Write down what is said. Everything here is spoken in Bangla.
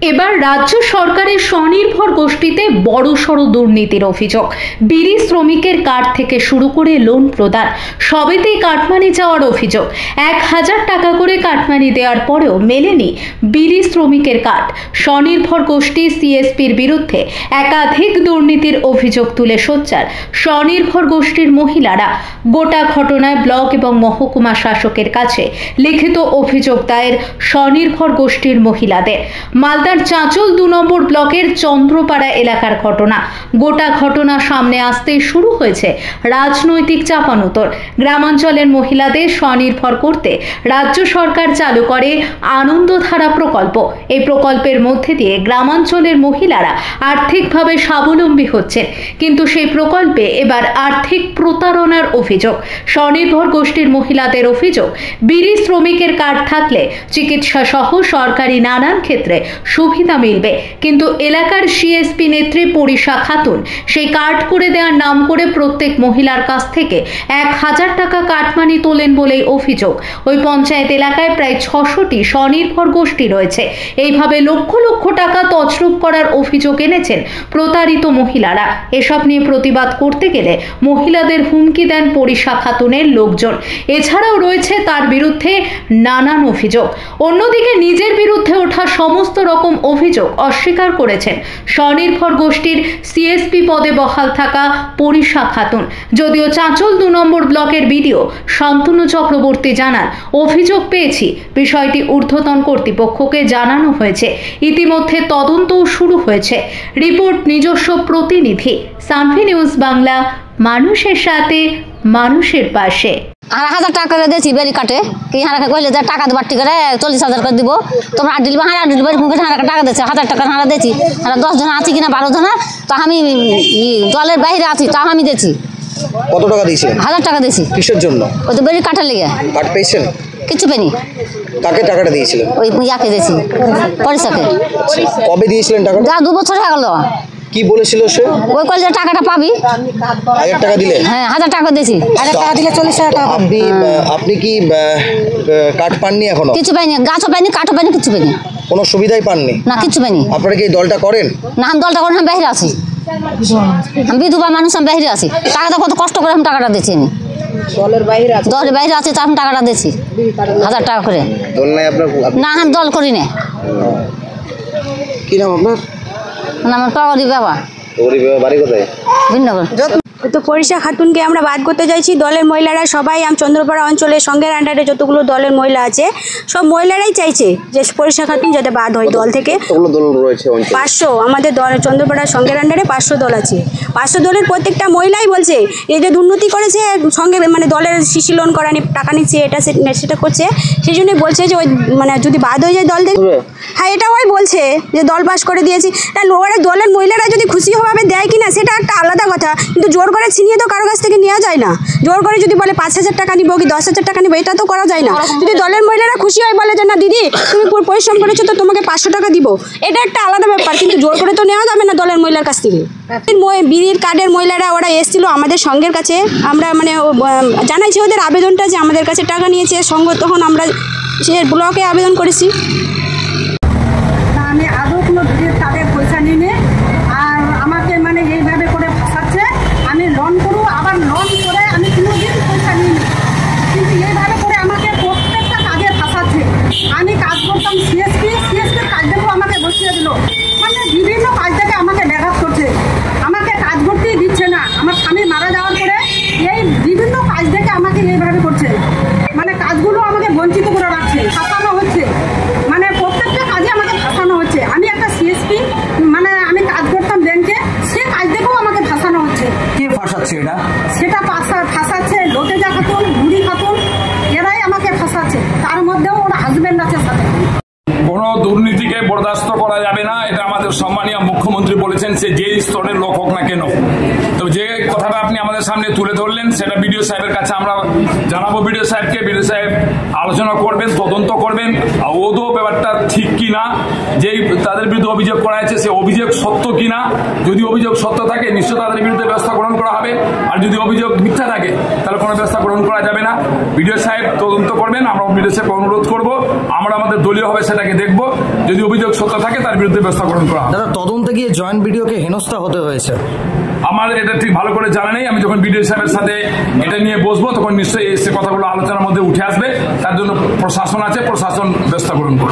এবার রাজ্য সরকারের স্বনির্ভর গোষ্ঠীতে বড়সড় দুর্নীতির অভিযোগ। বিড়ি শ্রমিকের কার্ড থেকে শুরু করে লোন প্রদান সবেতেই কাটমানি চাওয়ার অভিযোগ। 1000 টাকা করে কাটমানি দেওয়ার পরেও মেলেনি বিড়ি শ্রমিকের কার্ড। স্বনির্ভর গোষ্ঠী সিএসপির বিরুদ্ধে একাধিক দুর্নীতির অভিযোগ তুলে সোচ্চার স্বনির্ভর গোষ্ঠীর মহিলারা। গোটা ঘটনায় ব্লক এবং মহকুমা শাসকের কাছে লিখিত অভিযোগ দায়ের স্বনির্ভর গোষ্ঠীর মহিলাদের। মালদার চাঁচল 2 নম্বর ব্লকের চন্দ্রপাড়া এলাকার ঘটনা। গোটা ঘটনা সামনে আসতে শুরু হয়েছে রাজনৈতিক চাপানোতর। গ্রামাঞ্চলের মহিলাদের স্বনির্ভর করতে রাজ্য সরকার চালু করে আনন্দধারা প্রকল্প। এই প্রকল্পের মধ্যে দিয়ে গ্রামাঞ্চলের মহিলারা আর্থিকভাবে স্বাবলম্বী হচ্ছেন, কিন্তু সেই প্রকল্পে এবার আর্থিক প্রতারণার অভিযোগ। স্বনির্ভর গোষ্ঠীর মহিলাদের অভিযোগ, বিড়ি শ্রমিকের কার্ড থাকলে চিকিৎসা সহ সরকারি নানান ক্ষেত্রে সুবিধা মিলবে, কিন্তু এলাকার সিএসপি নেত্রী পরিষা খাতুন সেই কার্ড করে দেওয়ার নাম করে প্রত্যেক মহিলার কাছ থেকে 1000 টাকা কাটমানি তোলেন বলেই অভিযোগ। ওই পঞ্চায়েত এলাকায় প্রায় 600টি স্বনির্ভর গোষ্ঠী রয়েছে। এইভাবে লক্ষ লক্ষ টাকা তছরূপ করার অভিযোগ এনেছেন প্রতারিত মহিলারা। এসব নিয়ে প্রতিবাদ করতে গেলে মহিলাদের হুমকি দেন পরিষা খাতুনের লোকজন। এছাড়াও রয়েছে তার বিরুদ্ধে নানান অভিযোগ। অন্যদিকে নিজের বিরুদ্ধে ওঠা সমস্ত রকম অভিযোগ অস্বীকার করেছেন স্বনির্ভর গোষ্ঠীর সিএসপি পদে বহাল থাকা পরিষা খাতুন। যদিও চাঁচল 2 নম্বর ব্লকের বিডিও শান্তনু চক্রবর্তী জানান, অভিযোগ পেয়েছি, বিষয়টি ঊর্ধ্বতন কর্তৃপক্ষকে জানানো হয়েছে। ইতিমধ্যে তদন্তও শুরু হয়েছে। রিপোর্ট নিজস্ব প্রতিনিধি সানভি নিউজ বাংলা, মানুষের সাথে মানুষের পাশে। 1000 টাকা করে দিয়েছি বেরি কাটে কি হারা কইলে যে টাকা দেবার ঠিক করে 40,000 করে দিব, তোমরা 8 দিবা, 8 দিবা মুখে টাকা দিয়েছে। 1000 টাকা হারা দিয়েছি। আর 10 জন আছি কিনা 12 জন, তো আমি দলের বাইরে আছি, তাও আমি দিয়েছি। কত টাকা দিয়েছিলেন? 1000 টাকা দিয়েছি। কিসের জন্য? ওই তো বেরি কাটার লেগে। কাট পেয়েছেন? কিছু পেনি। কাকে টাকাটা দিয়েছিলেন? ওই ইয়াকে দিয়েছি, পরিষাকে। কবে দিয়েছিলেন টাকাটা? 2 বছর হয়ে গেল। কি বলেছিল সে? ওই কল যে টাকাটা পাবি। 1000 টাকা দিলে? হ্যাঁ, 1000 টাকা দিয়েছি। 1000 টাকা দিলে 40,000 টাকা। আপনি কি কাট পাননি এখনো? কিছু পাইনি, গাছও পাইনি, কাঠও পাইনি, কিছু পাইনি। কোনো সুবিধাই পাননি? না, কিছু পাইনি। আপনারা কি এই দলটা করেন? না, আমি দলটা করে বাইরে আছি। আমি বিধবা মানুষ, আমি বাইরে আছি। টাকাটা কত কষ্ট করে আমি টাকাটা দিচ্ছি। দলের বাইরে আছে, তার টাকাটা দিচ্ছি 1000 টাকা করে। দল নাই আপনার? না, আমি দল করি না। কি নাম আপনার? আমার পাওয়ারি বাবা। বাড়ি কোথায়? ভিন্নগর। তো পরিষা খাতুনকে আমরা বাদ করতে চাইছি। দলের মহিলারা সবাই চন্দ্রপাড়া অঞ্চলের সঙ্গের আন্ডারে যতগুলো দলের মহিলা আছে সব মহিলারাই চাইছে যে পরিষা খাতুন যাতে বাদ হয় দল থেকে। 500 আমাদের দল চন্দ্রপাড়ার সঙ্গের আন্ডারে 500 দল আছে। 500 দলের প্রত্যেকটা মহিলাই বলছে এই যে দুর্নীতি করেছে সঙ্গে, মানে দলের সিসি লোন করানি টাকা নিচ্ছে, এটা সেটা করছে, সেই জন্যই বলছে যে ওই মানে যদি বাদ হয়ে যায় দল থেকে। হ্যাঁ, এটা ওই বলছে যে দল পাস করে দিয়েছি। তাহলে ওরা দলের মহিলারা যদি খুশিভাবে দেয় কিনা সেটা একটা আলাদা কথা, কিন্তু জোর করে ছিনিয়ে তো কারো কাছ থেকে নেওয়া যায় না। জোর করে যদি বলে 5000 টাকা নিবো কি 10,000 টাকা নিবো, এটা তো করা যায় না। যদি দলের মহিলারা খুশি হয় বলে যে না দিদি তুমি পরিশ্রম করেছো তো তোমাকে 500 টাকা দিব, এটা একটা আলাদা ব্যাপার, কিন্তু জোর করে তো নেওয়া যাবে না দলের মহিলার কাছ থেকে। বিড়ির কার্ডের মহিলারা ওরা এসেছিলো আমাদের সঙ্গের কাছে, আমরা মানে জানাইছি ওদের আবেদনটা যে আমাদের কাছে টাকা নিয়েছে সঙ্গ, তখন আমরা সে ব্লকে আবেদন করেছি। আমি আদৌ কোনো বিড়ির কার্ডের পয়সা নিয়ে, আর আমাকে মানে এইভাবে করে ফাঁসাচ্ছে। আমি লোন করবো, আবার লোন করে আমি কোনোদিন পয়সা নিই, কিন্তু এইভাবে করে আমাকে প্রত্যেকটা কাজে ফাঁসাচ্ছে। আমি কাজ করতাম সিএসপির কাজ দেখো আমাকে বসিয়ে দিল, মানে বিভিন্ন কাজ থেকে আমাকে ব্যাঘাত করছে, আমাকে কাজ করতেই দিচ্ছে না। আমার স্বামী মারা যাওয়ার পরে এই বিভিন্ন কাজ থেকে আমাকে এইভাবে করছে, মানে কাজগুলো আমাকে বঞ্চিত করে রাখছে, ফাঁসানো হচ্ছে, মানে প্রত্যেকটা কাজে আমাকে ফাঁসানো হচ্ছে। আমি একটা সিএসপি, মানে আমি কাজ করতাম ব্যাংকে, সে কাজ দেখেও আমাকে ফাঁসানো হচ্ছে। কে ফাঁসাচ্ছে এটা? সেটা ফাঁসাচ্ছে লতেজা খাতুন, বুড়ি খাতুন, এরাই আমাকে ফাঁসাচ্ছে। তার মধ্যেও ওর হাজবেন্ড আছে সাথে। কোনো দুর্নীতিকে বরদাস্ত করা যাবে না, এটা আমাদের সম্মানীয় মুখ্যমন্ত্রী বলেছেন, সে যে স্তরের লোক হোক না কেন। তো যে কথাটা আপনি আমাদের সামনে তুলে ধরলেন, সেটা বিডিও সাহেবের কাছে আমরা জানাবো। বিডিও সাহেবকে, বিডিও সাহেব আলোচনা করবেন, তদন্ত করবেন ওদো ব্যাপারটা ঠিক কিনা, যেই তাদের বিরুদ্ধে অভিযোগ করা হয়েছে সে অভিযোগ সত্য কিনা। যদি অভিযোগ সত্য থাকে নিশ্চয় তাদের বিরুদ্ধে ব্যবস্থা গ্রহণ করা হবে, আর যদি অভিযোগ মিথ্যা থাকে তাহলে কোনো ব্যবস্থা গ্রহণ করা যাবে না। বিডিও সাহেব তদন্ত করবেন, আমরা বিডিও সাহেবকে অনুরোধ করব, আমরা আমাদের দলীয় হবে সেটাকে দেখব, যদি অভিযোগ সত্য থাকে তার বিরুদ্ধে ব্যবস্থা গ্রহণ করা হবে। দাদা, তদন্তে গিয়ে জয়েন্ট বিডিওকে হেনস্থা হতে হয়েছে, আমার এটা ঠিক ভালো করে জানা নেই। আমি যখন বিডিও সাহেবের সাথে এটা নিয়ে বসবো তখন নিশ্চয়ই সে কথাগুলো আলোচনার মধ্যে উঠে আসবে। তার জন্য প্রশাসন আছে, প্রশাসন ব্যবস্থা গ্রহণ করবে।